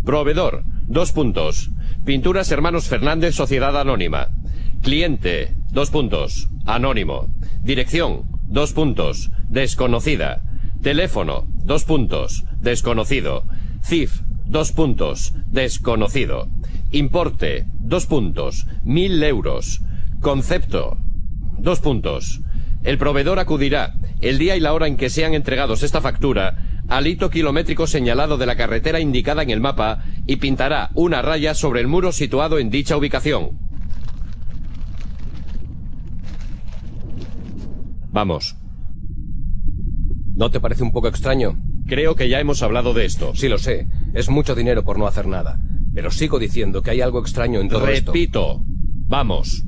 Proveedor, 2 puntos. Pinturas Hermanos Fernández, Sociedad Anónima. Cliente, 2 puntos. Anónimo. Dirección, 2 puntos. Desconocida. Teléfono, 2 puntos. Desconocido. CIF, 2 puntos. Desconocido. Importe, 2 puntos. 1000 euros. Concepto, 2 puntos. El proveedor acudirá el día y la hora en que sean entregados esta factura al hito kilométrico señalado de la carretera indicada en el mapa y pintará una raya sobre el muro situado en dicha ubicación. Vamos. ¿No te parece un poco extraño? Creo que ya hemos hablado de esto. Sí, lo sé. Es mucho dinero por no hacer nada. Pero sigo diciendo que hay algo extraño en todo esto. Repito. Vamos.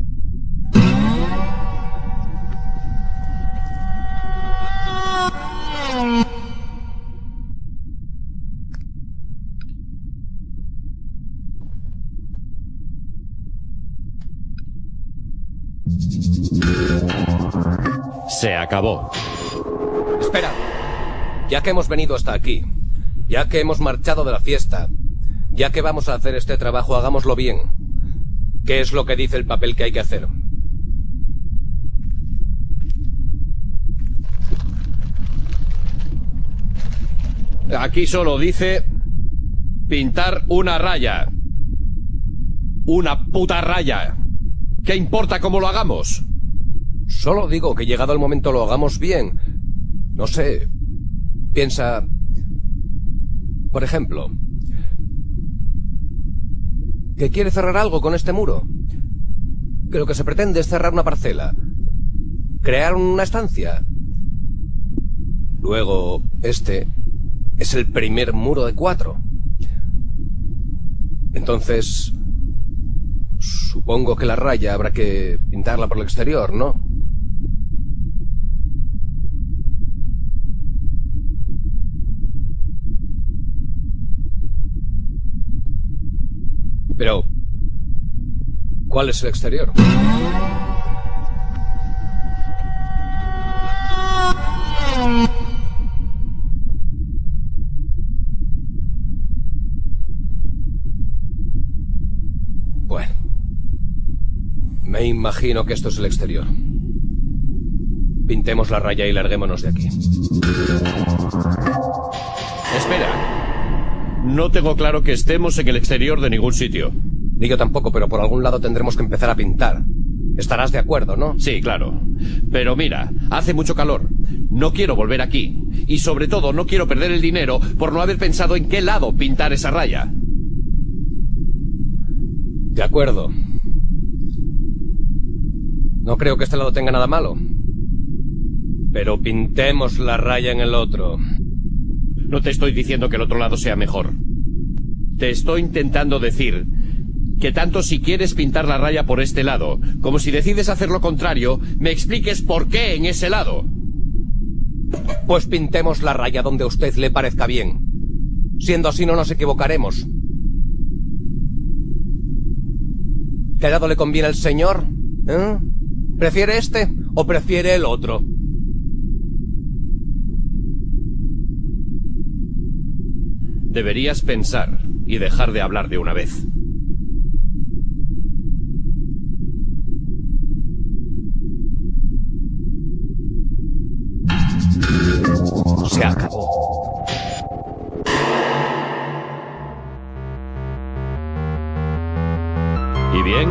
Se acabó. Espera. Ya que hemos venido hasta aquí, ya que hemos marchado de la fiesta, ya que vamos a hacer este trabajo, hagámoslo bien. ¿Qué es lo que dice el papel que hay que hacer? Aquí solo dice pintar una raya. Una puta raya. ¿Qué importa cómo lo hagamos? Solo digo que llegado el momento lo hagamos bien. No sé. Piensa... Por ejemplo... ¿que quiere cerrar algo con este muro? Que lo que se pretende es cerrar una parcela. Crear una estancia. Luego, este es el primer muro de 4. Entonces... supongo que la raya habrá que pintarla por el exterior, ¿no? Pero... ¿cuál es el exterior? Bueno. Me imagino que esto es el exterior. Pintemos la raya y larguémonos de aquí. Espera. No tengo claro que estemos en el exterior de ningún sitio. Ni yo tampoco, pero por algún lado tendremos que empezar a pintar. Estarás de acuerdo, ¿no? Sí, claro. Pero mira, hace mucho calor. No quiero volver aquí. Y sobre todo, no quiero perder el dinero por no haber pensado en qué lado pintar esa raya. De acuerdo. No creo que este lado tenga nada malo. Pero pintemos la raya en el otro. No te estoy diciendo que el otro lado sea mejor. Te estoy intentando decir que tanto si quieres pintar la raya por este lado, como si decides hacer lo contrario, me expliques por qué en ese lado. Pues pintemos la raya donde a usted le parezca bien. Siendo así no nos equivocaremos. ¿Qué lado le conviene al señor? ¿Eh? ¿Prefiere este o prefiere el otro? Deberías pensar y dejar de hablar de una vez. Se acabó. ¿Y bien?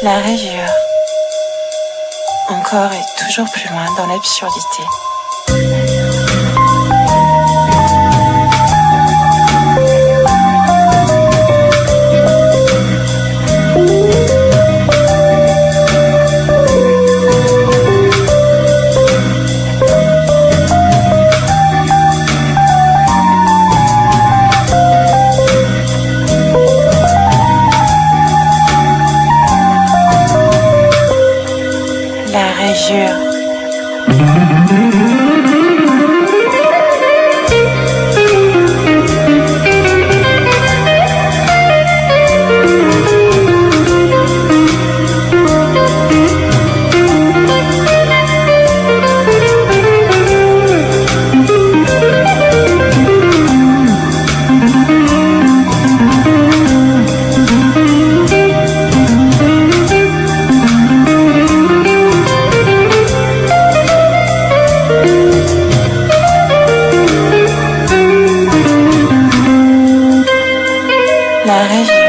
La région. Encore et toujours plus loin dans l'absurdité. La région. La région.